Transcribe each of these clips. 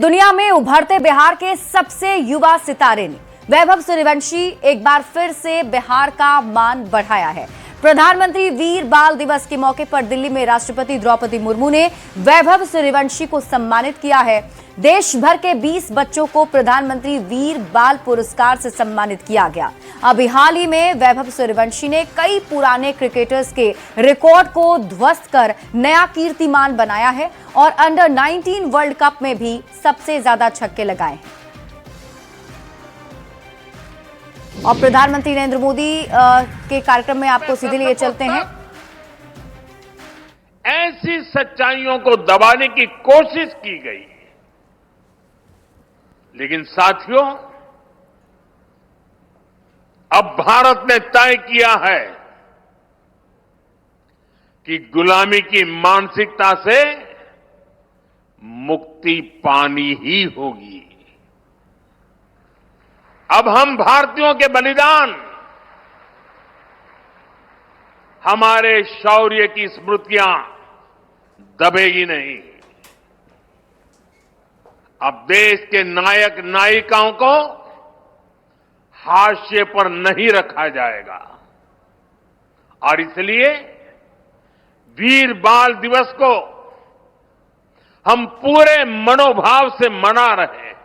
दुनिया में उभरते बिहार के सबसे युवा सितारे ने वैभव सूर्यवंशी एक बार फिर से बिहार का मान बढ़ाया है। प्रधानमंत्री वीर बाल दिवस के मौके पर दिल्ली में राष्ट्रपति द्रौपदी मुर्मू ने वैभव सूर्यवंशी को सम्मानित किया है। देश भर के 20 बच्चों को प्रधानमंत्री वीर बाल पुरस्कार से सम्मानित किया गया। अभी हाल ही में वैभव सूर्यवंशी ने कई पुराने क्रिकेटर्स के रिकॉर्ड को ध्वस्त कर नया कीर्तिमान बनाया है और अंडर 19 वर्ल्ड कप में भी सबसे ज्यादा छक्के लगाए हैं। और प्रधानमंत्री नरेंद्र मोदी के कार्यक्रम में आपको सीधे लिए चलते हैं। ऐसी सच्चाइयों को दबाने की कोशिश की गई, लेकिन साथियों, अब भारत ने तय किया है कि गुलामी की मानसिकता से मुक्ति पानी ही होगी। अब हम भारतीयों के बलिदान, हमारे शौर्य की स्मृतियां दबेगी नहीं। अब देश के नायक नायिकाओं को हाशिए पर नहीं रखा जाएगा और इसलिए वीर बाल दिवस को हम पूरे मनोभाव से मना रहे हैं।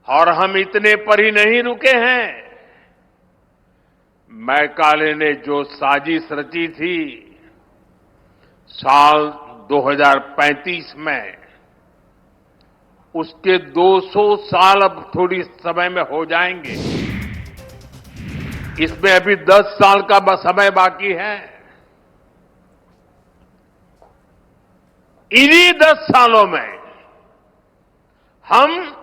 और हम इतने पर ही नहीं रुके हैं। मैकाले ने जो साजिश रची थी साल 2035 में, उसके 200 साल अब थोड़ी समय में हो जाएंगे। इसमें अभी 10 साल का समय बाकी है। इन्हीं 10 सालों में हम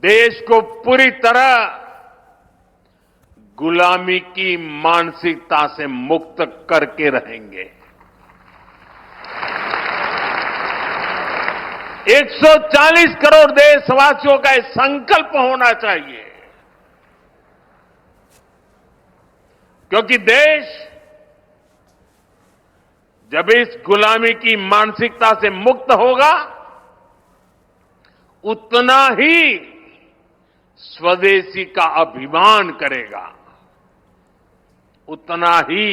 देश को पूरी तरह गुलामी की मानसिकता से मुक्त करके रहेंगे। 140 करोड़ देशवासियों का एक संकल्प होना चाहिए, क्योंकि देश जब इस गुलामी की मानसिकता से मुक्त होगा, उतना ही स्वदेशी का अभिमान करेगा, उतना ही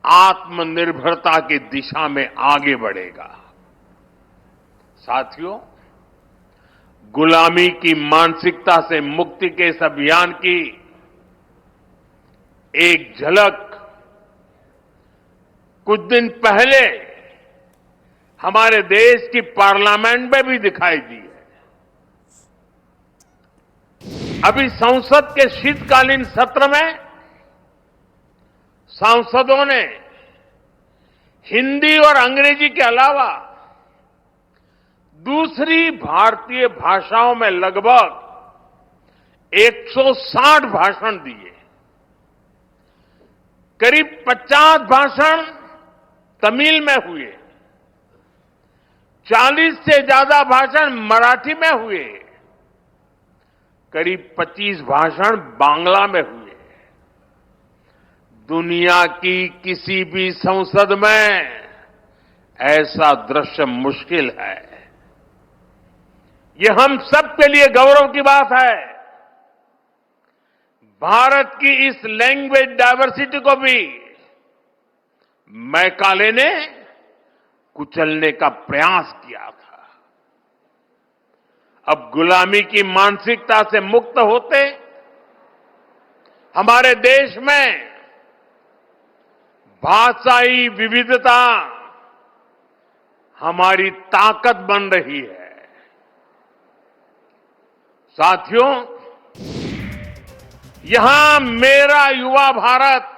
आत्मनिर्भरता की दिशा में आगे बढ़ेगा। साथियों, गुलामी की मानसिकता से मुक्ति के इस अभियान की एक झलक कुछ दिन पहले हमारे देश की पार्लियामेंट में भी दिखाई दी है। अभी संसद के शीतकालीन सत्र में सांसदों ने हिंदी और अंग्रेजी के अलावा दूसरी भारतीय भाषाओं में लगभग 160 भाषण दिए। करीब 50 भाषण तमिल में हुए, 40 से ज्यादा भाषण मराठी में हुए, करीब 25 भाषण बांग्ला में हुए। दुनिया की किसी भी संसद में ऐसा दृश्य मुश्किल है। ये हम सब के लिए गौरव की बात है। भारत की इस लैंग्वेज डायवर्सिटी को भी मैकाले ने कुचलने का प्रयास किया था। अब गुलामी की मानसिकता से मुक्त होते हमारे देश में भाषाई विविधता हमारी ताकत बन रही है। साथियों, यहां मेरा युवा भारत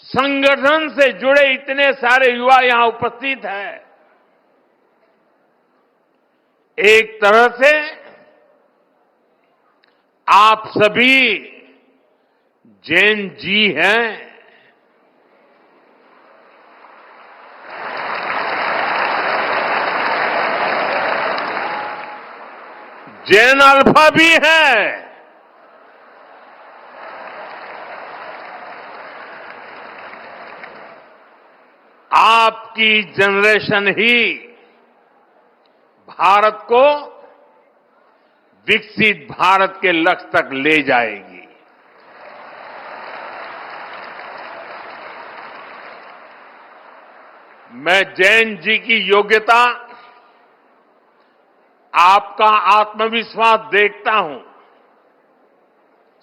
संगठन से जुड़े इतने सारे युवा यहां उपस्थित हैं। एक तरह से आप सभी जैन जी हैं। जैन अल्फा भी है। आपकी जनरेशन ही भारत को विकसित भारत के लक्ष्य तक ले जाएगी। मैं जैन जी की योग्यता, आपका आत्मविश्वास देखता हूं,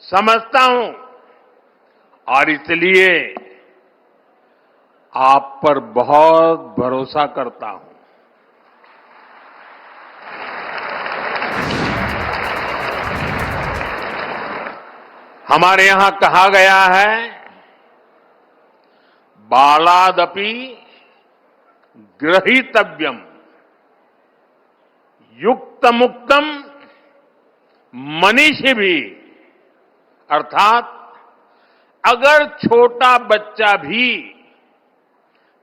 समझता हूं और इसलिए आप पर बहुत भरोसा करता हूं। हमारे यहां कहा गया है, बालादपि ग्रहीतव्यम युक्त मुक्तम मनीषी भी, अर्थात अगर छोटा बच्चा भी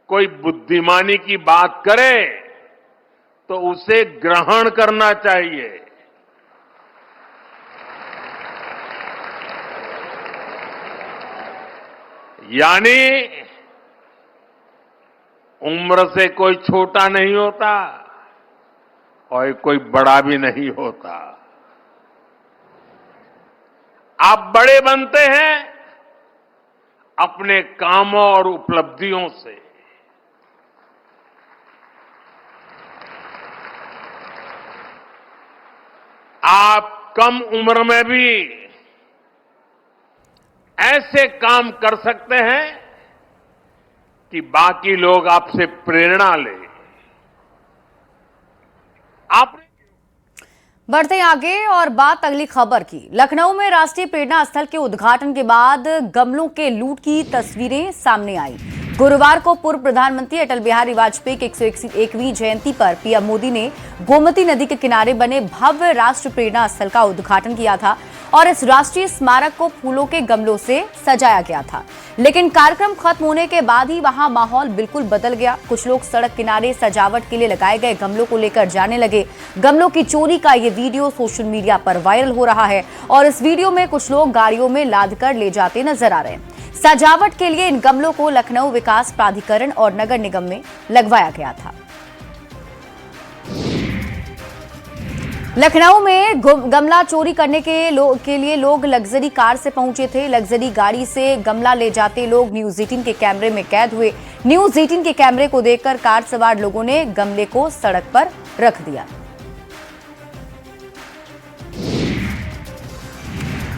कोई बुद्धिमानी की बात करे तो उसे ग्रहण करना चाहिए। यानी उम्र से कोई छोटा नहीं होता और कोई बड़ा भी नहीं होता। आप बड़े बनते हैं अपने कामों और उपलब्धियों से। आप कम उम्र में भी ऐसे काम कर सकते हैं कि बाकी लोग आपसे प्रेरणा लें। आपने बढ़ते हैं आगे और बात अगली खबर की। लखनऊ में राष्ट्रीय प्रेरणा स्थल के उद्घाटन के बाद गमलों के लूट की तस्वीरें सामने आई। गुरुवार को पूर्व प्रधानमंत्री अटल बिहारी वाजपेयी की 101वीं जयंती पर पीएम मोदी ने गोमती नदी के किनारे बने भव्य राष्ट्रीय प्रेरणा स्थल का उद्घाटन किया था और इस राष्ट्रीय स्मारक को फूलों के गमलों से सजाया गया था। लेकिन कार्यक्रम खत्म होने के बाद ही वहां माहौल बिल्कुल बदल गया। कुछ लोग सड़क किनारे सजावट के लिए लगाए गए गमलों को लेकर जाने लगे। गमलों की चोरी का ये वीडियो सोशल मीडिया पर वायरल हो रहा है और इस वीडियो में कुछ लोग गाड़ियों में लाद कर ले जाते नजर आ रहे हैं। सजावट के लिए इन गमलों को लखनऊ विकास प्राधिकरण और नगर निगम में लगवाया गया था। लखनऊ में गमला चोरी करने के लिए लोग लग्जरी कार से पहुंचे थे। लग्जरी गाड़ी से गमला ले जाते लोग न्यूज 18 के कैमरे में कैद हुए। न्यूज 18 के कैमरे को देखकर कार सवार लोगों ने गमले को सड़क पर रख दिया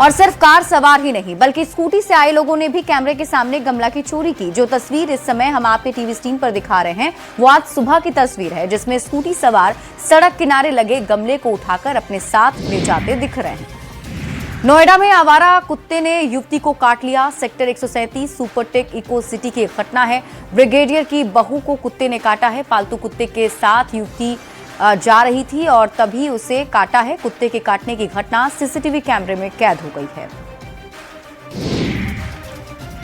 और सिर्फ कार सवार ही नहीं बल्कि स्कूटी से आए लोगों ने भी कैमरे के सामने गमला की चोरी की। जो तस्वीर इस समय हम आपके टीवी स्क्रीन पर दिखा रहे हैं वो आज सुबह की तस्वीर है, जिसमें स्कूटी सवार सड़क किनारे लगे गमले को उठाकर अपने साथ ले जाते दिख रहे हैं। नोएडा में आवारा कुत्ते ने युवती को काट लिया। सेक्टर 137 सुपरटेक इको सिटी की घटना है। ब्रिगेडियर की बहू को कुत्ते ने काटा है। पालतू कुत्ते के साथ युवती जा रही थी और तभी उसे काटा है। कुत्ते के काटने की घटना सीसीटीवी कैमरे में कैद हो गई है।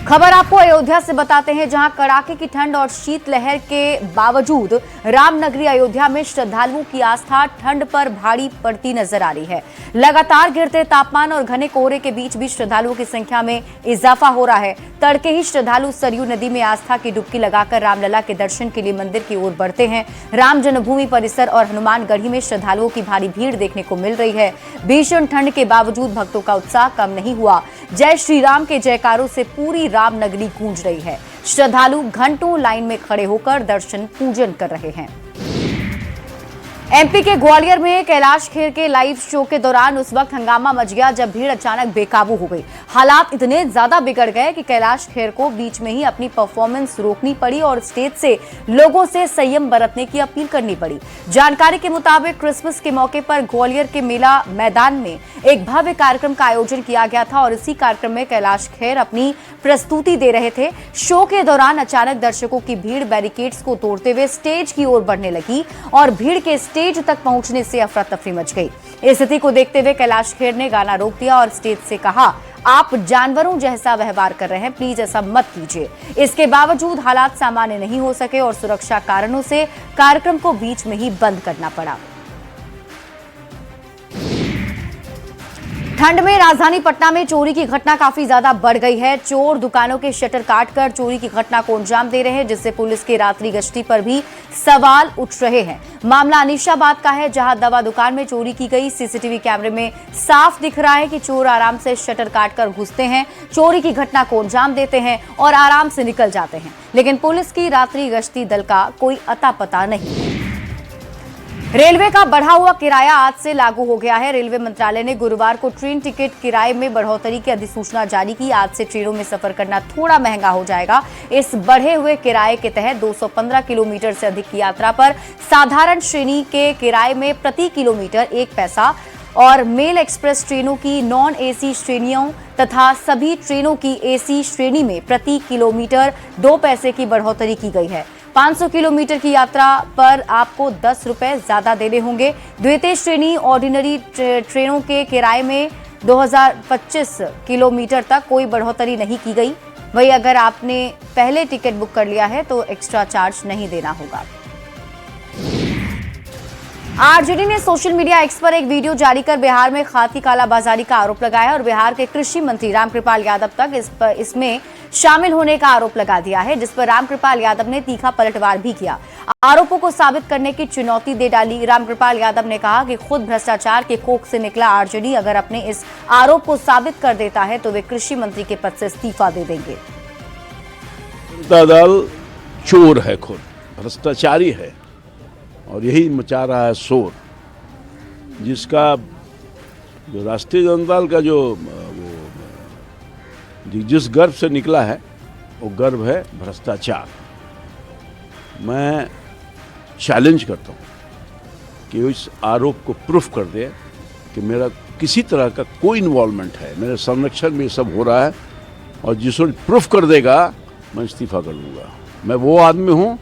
खबर आपको अयोध्या से बताते हैं, जहां कड़ाके की ठंड और शीतलहर के बावजूद रामनगरी अयोध्या में श्रद्धालुओं की आस्था ठंड पर भारी पड़ती नजर आ रही है। लगातार गिरते तापमान और घने कोहरे के बीच भी श्रद्धालुओं की संख्या में इजाफा हो रहा है। तड़के ही श्रद्धालु सरयू नदी में आस्था की डुबकी लगाकर रामलला के दर्शन के लिए मंदिर की ओर बढ़ते हैं। राम जन्मभूमि परिसर और हनुमानगढ़ी में श्रद्धालुओं की भारी भीड़ देखने को मिल रही है। भीषण ठंड के बावजूद भक्तों का उत्साह कम नहीं हुआ। जय श्री राम के जयकारों से पूरी रामनगरी गूंज रही है। श्रद्धालु घंटों लाइन में खड़े होकर दर्शन पूजन कर रहे हैं। एमपी के ग्वालियर में कैलाश खेर के लाइव शो के दौरान उस वक्त हंगामा मच गया जब भीड़ अचानक बेकाबू हो गई। हालात इतने ज्यादा बिगड़ गए कि कैलाश खेर को बीच में ही अपनी परफॉर्मेंस रोकनी पड़ी और स्टेज से लोगों से संयम बरतने की अपील करनी पड़ी। जानकारी के मुताबिक क्रिसमस के मौके पर ग्वालियर के मेला मैदान में एक भव्य कार्यक्रम का आयोजन किया गया था और इसी कार्यक्रम में कैलाश खेर अपनी प्रस्तुति दे रहे थे। शो के दौरान अचानक दर्शकों की भीड़ बैरिकेड्स को तोड़ते हुए स्टेज की ओर बढ़ने लगी और भीड़ के स्टेज तक पहुंचने से अफरा तफरी मच गई। इस स्थिति को देखते हुए कैलाश खेर ने गाना रोक दिया और स्टेज से कहा, आप जानवरों जैसा व्यवहार कर रहे हैं, प्लीज ऐसा मत कीजिए। इसके बावजूद हालात सामान्य नहीं हो सके और सुरक्षा कारणों से कार्यक्रम को बीच में ही बंद करना पड़ा। ठंड में राजधानी पटना में चोरी की घटना काफी ज्यादा बढ़ गई है। चोर दुकानों के शटर काटकर चोरी की घटना को अंजाम दे रहे हैं, जिससे पुलिस की रात्रि गश्ती पर भी सवाल उठ रहे हैं। मामला अनीशाबाद का है, जहां दवा दुकान में चोरी की गई। सीसीटीवी कैमरे में साफ दिख रहा है कि चोर आराम से शटर काटकर घुसते हैं, चोरी की घटना को अंजाम देते हैं और आराम से निकल जाते हैं। लेकिन पुलिस की रात्रि गश्ती दल का कोई अता पता नहीं। रेलवे का बढ़ा हुआ किराया आज से लागू हो गया है। रेलवे मंत्रालय ने गुरुवार को ट्रेन टिकट किराए में बढ़ोतरी की अधिसूचना जारी की। आज से ट्रेनों में सफर करना थोड़ा महंगा हो जाएगा। इस बढ़े हुए किराए के तहत 215 किलोमीटर से अधिक की यात्रा पर साधारण श्रेणी के किराए में प्रति किलोमीटर 1 पैसा और मेल एक्सप्रेस ट्रेनों की नॉन एसी श्रेणियों तथा सभी ट्रेनों की एसी श्रेणी में प्रति किलोमीटर 2 पैसे की बढ़ोतरी की गई है। 500 किलोमीटर की यात्रा पर आपको 10 रुपए ज्यादा देने होंगे। द्वितीय श्रेणी ऑर्डिनरी ट्रेनों के किराए में 2025 किलोमीटर तक कोई बढ़ोतरी नहीं की गई। वहीं अगर आपने पहले टिकट बुक कर लिया है तो एक्स्ट्रा चार्ज नहीं देना होगा। आरजेडी ने सोशल मीडिया एक्स पर एक वीडियो जारी कर बिहार में खादी कालाबाजारी का आरोप लगाया और बिहार के कृषि मंत्री रामकृपाल यादव तक इसमें शामिल होने का आरोप लगा दिया है, जिस पर रामकृपाल यादव ने तीखा पलटवार भी किया। आरोपों को साबित करने की चुनौती दे डाली। रामकृपाल यादव ने कहा कि खुद भ्रष्टाचार के कोख से निकला आरजेडी अगर अपने इस आरोप को साबित कर देता है तो वे कृषि मंत्री के पद से इस्तीफा दे देंगे। जनता दल चोर है, खुद भ्रष्टाचारी है और यही मचा रहा है शोर, जिसका जो राष्ट्रीय जनता दल का जो जिस गर्भ से निकला है वो गर्भ है भ्रष्टाचार। मैं चैलेंज करता हूँ कि इस आरोप को प्रूफ कर दे कि मेरा किसी तरह का कोई इन्वॉल्वमेंट है, मेरे संरक्षण में ये सब हो रहा है, और जिसको प्रूफ कर देगा मैं इस्तीफा कर लूँगा। मैं वो आदमी हूँ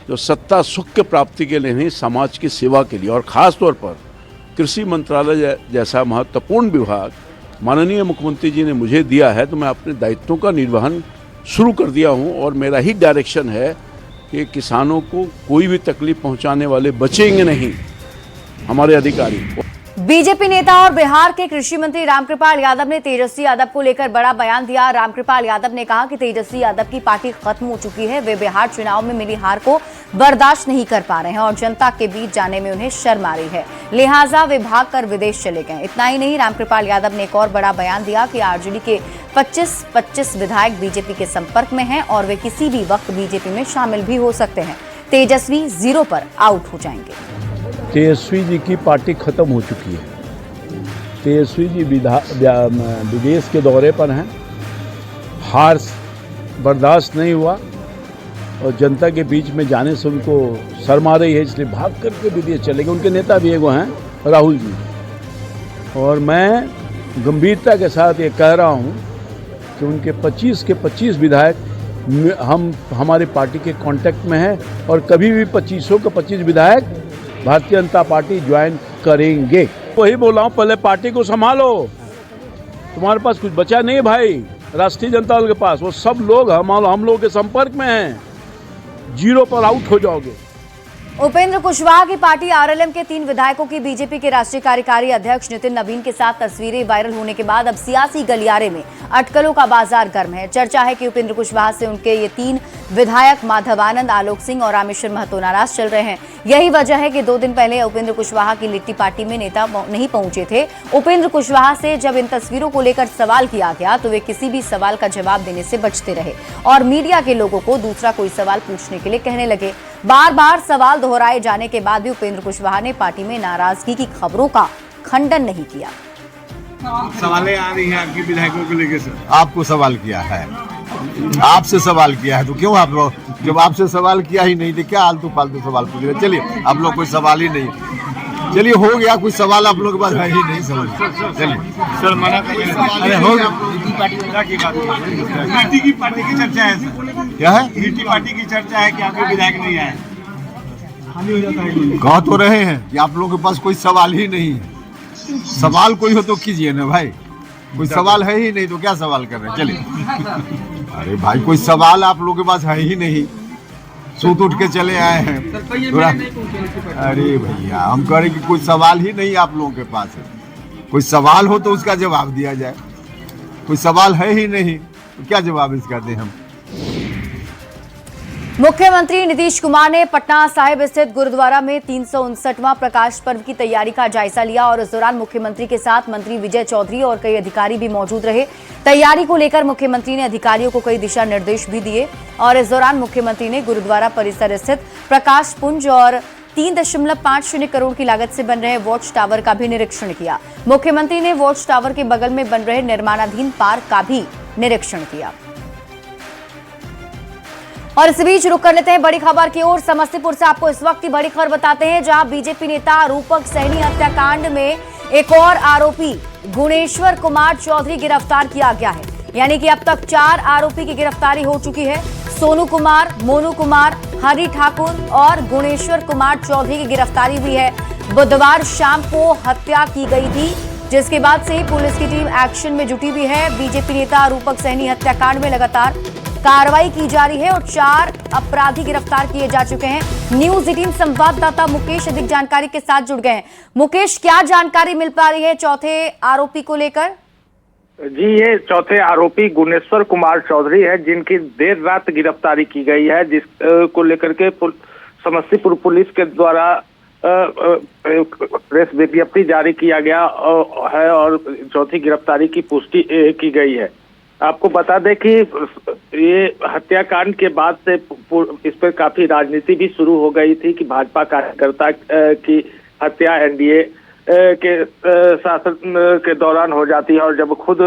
जो सत्ता सुख के प्राप्ति के लिए नहीं, समाज की सेवा के लिए, और ख़ास तौर पर कृषि मंत्रालय जैसा महत्वपूर्ण विभाग माननीय मुख्यमंत्री जी ने मुझे दिया है, तो मैं अपने दायित्वों का निर्वहन शुरू कर दिया हूं। और मेरा ही डायरेक्शन है कि किसानों को कोई भी तकलीफ पहुंचाने वाले बचेंगे नहीं हमारे अधिकारी। बीजेपी नेता और बिहार के कृषि मंत्री रामकृपाल यादव ने तेजस्वी यादव को लेकर बड़ा बयान दिया। रामकृपाल यादव ने कहा कि तेजस्वी यादव की पार्टी खत्म हो चुकी है, वे बिहार चुनाव में मिली हार को बर्दाश्त नहीं कर पा रहे हैं और जनता के बीच जाने में उन्हें शर्म आ रही है, लिहाजा वे भाग कर विदेश चले गए। इतना ही नहीं, रामकृपाल यादव ने एक और बड़ा बयान दिया कि आरजेडी के 25 विधायक बीजेपी के संपर्क में हैं और वे किसी भी वक्त बीजेपी में शामिल भी हो सकते हैं। तेजस्वी 0 पर आउट हो जाएंगे। तेजस्वी जी की पार्टी खत्म हो चुकी है। तेजस्वी जी विदेश के दौरे पर हैं, हार बर्दाश्त नहीं हुआ और जनता के बीच में जाने से उनको शर्म आ रही है, इसलिए भाग करके विदेश चले गए। उनके नेता भी एगो हैं राहुल जी, और मैं गंभीरता के साथ ये कह रहा हूँ कि उनके 25 के 25 विधायक हमारी पार्टी के कांटेक्ट में हैं और कभी भी 25 के 25 विधायक भारतीय जनता पार्टी ज्वाइन करेंगे। वही बोला हूँ, पहले पार्टी को संभालो, तुम्हारे पास कुछ बचा नहीं भाई। राष्ट्रीय जनता दल के पास वो सब लोग हम लोगों के संपर्क में हैं, 0 पर आउट हो जाओगे। उपेंद्र कुशवाहा की पार्टी आरएलएम के 3 विधायकों की बीजेपी के राष्ट्रीय कार्यकारी अध्यक्ष नितिन नवीन के साथ तस्वीरें वायरल होने के बाद अब सियासी गलियारे में अटकलों का बाजार गर्म है। चर्चा है कि उपेंद्र कुशवाहा से उनके ये 3 विधायक माधव आनंद, आलोक सिंह और रामेश्वर महतो नाराज चल रहे हैं। यही वजह है कि 2 दिन पहले उपेंद्र कुशवाहा की लिट्टी पार्टी में नेता नहीं पहुंचे थे। उपेंद्र कुशवाहा से जब इन तस्वीरों को लेकर सवाल किया गया तो वे किसी भी सवाल का जवाब देने से बचते रहे और मीडिया के लोगों को दूसरा कोई सवाल पूछने के लिए कहने लगे। बार बार सवाल दोहराए जाने के बाद भी उपेंद्र कुशवाहा ने पार्टी में नाराजगी की खबरों का खंडन नहीं किया। सवालें आ रही हैं आपकी विधायकों को लेकर सर। आपको सवाल किया है, आपसे सवाल किया है, तो क्यों आप लोग, जब आपसे सवाल किया ही नहीं तो क्या आलतू फालतू सवाल पूछ रहे? चलिए, आप लोग कोई सवाल ही नहीं, चलिए हो गया, कुछ सवाल आप लोग के पास है ही नहीं। समझ चलिए सर, मना अरे हो गया। नीति की पार्टी की चर्चा है सर। क्या है? नीति पार्टी की चर्चा है कि आपके विधायक नहीं आए। कह तो रहे हैं कि आप लोगों के पास कोई सवाल ही नहीं है। सवाल कोई हो तो कीजिए ना भाई, कोई सवाल है ही नहीं तो क्या सवाल कर रहे हैं? चलिए, अरे भाई कोई सवाल आप लोगों के पास है ही नहीं, सूत उठ के चले आए हैं थोड़ा। अरे भैया हम कह रहे कि कोई सवाल ही नहीं आप लोगों के पास है। कोई सवाल हो तो उसका जवाब दिया जाए, कोई सवाल है ही नहीं तो क्या जवाब इसका दें हम। मुख्यमंत्री नीतीश कुमार ने पटना साहिब स्थित गुरुद्वारा में 359वां प्रकाश पर्व की तैयारी का जायजा लिया और इस दौरान मुख्यमंत्री के साथ मंत्री विजय चौधरी और कई अधिकारी भी मौजूद रहे। तैयारी को लेकर मुख्यमंत्री ने अधिकारियों को कई दिशा निर्देश भी दिए और इस दौरान मुख्यमंत्री ने गुरुद्वारा परिसर स्थित प्रकाश पुंज और 3.50 करोड़ की लागत से बन रहे वॉच टावर का भी निरीक्षण किया। मुख्यमंत्री ने वॉच टावर के बगल में बन रहे निर्माणाधीन पार्क का भी निरीक्षण किया। और इस बीच रुक कर लेते हैं बड़ी खबर की ओर। समस्तीपुर से आपको इस वक्त की बड़ी खबर बताते हैं, जहां बीजेपी नेता रूपक सैनी हत्याकांड में एक और आरोपी गुणेश्वर कुमार चौधरी गिरफ्तार किया गया है। यानी कि अब तक 4 आरोपी की गिरफ्तारी हो चुकी है। सोनू कुमार, मोनू कुमार, हरि ठाकुर और गुणेश्वर कुमार चौधरी की गिरफ्तारी हुई है। बुधवार शाम को हत्या की गई थी, जिसके बाद से ही पुलिस की टीम एक्शन में जुटी हुई है। बीजेपी नेता रूपक सैनी हत्याकांड में लगातार कार्रवाई की जा रही है और 4 अपराधी गिरफ्तार किए जा चुके हैं। न्यूज 18 संवाददाता मुकेश अधिक जानकारी के साथ जुड़ गए हैं। मुकेश, क्या जानकारी मिल पा रही है चौथे आरोपी को लेकर? जी, ये चौथे आरोपी गुणेश्वर कुमार चौधरी है, जिनकी देर रात गिरफ्तारी की गई है, जिस को लेकर के समस्तीपुर पुलिस के द्वारा प्रेस विज्ञप्ति जारी किया गया है और चौथी गिरफ्तारी की पुष्टि की गई है। आपको बता दें कि ये हत्याकांड के बाद से इस पर काफी राजनीति भी शुरू हो गई थी कि भाजपा कार्यकर्ता की हत्या एनडीए के शासन के दौरान हो जाती है और जब खुद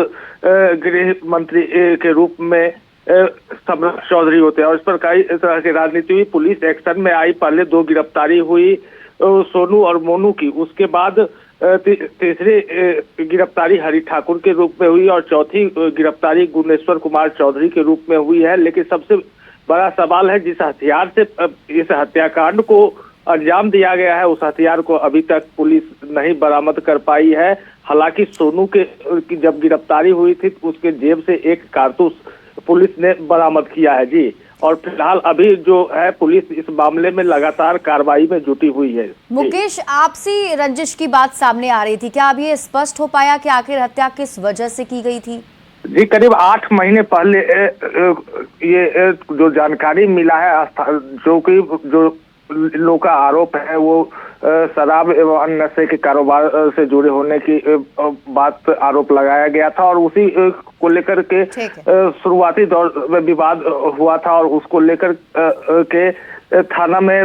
गृह मंत्री के रूप में सम्राट चौधरी होते हैं और इस पर कई तरह की राजनीति हुई। पुलिस एक्शन में आई, पहले 2 गिरफ्तारी हुई सोनू और मोनू की, उसके बाद तीसरी गिरफ्तारी हरि ठाकुर के रूप में हुई और चौथी गिरफ्तारी गुणेश्वर कुमार चौधरी के रूप में हुई है। लेकिन सबसे बड़ा सवाल है, जिस हथियार से इस हत्याकांड को अंजाम दिया गया है, उस हथियार को अभी तक पुलिस नहीं बरामद कर पाई है। हालांकि सोनू की जब गिरफ्तारी हुई थी उसके जेब से एक कारतूस पुलिस ने बरामद किया है जी। और फिलहाल अभी जो है पुलिस इस मामले में लगातार कार्रवाई में जुटी हुई है। मुकेश, आपसी रंजिश की बात सामने आ रही थी, क्या अब ये स्पष्ट हो पाया कि आखिर हत्या किस वजह से की गई थी? जी, करीब 8 महीने पहले ये जो जानकारी मिला है, जो लोग का आरोप है वो शराब एवं अन्य नशे के कारोबार से जुड़े होने की बात आरोप लगाया गया था और उसी को लेकर के शुरुआती दौर में विवाद हुआ था और उसको लेकर के थाना में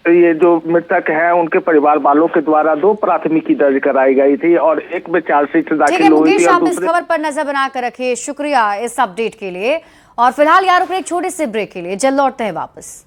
ये जो मृतक है उनके परिवार वालों के द्वारा 2 प्राथमिकी दर्ज कराई गई थी और एक में चार्जशीट दाखिल हुई थी। आप इस खबर पर नजर बनाकर रखिए। शुक्रिया इस अपडेट के लिए और फिलहाल यार एक छोटे से ब्रेक के लिए जल्द लौटते हैं वापस।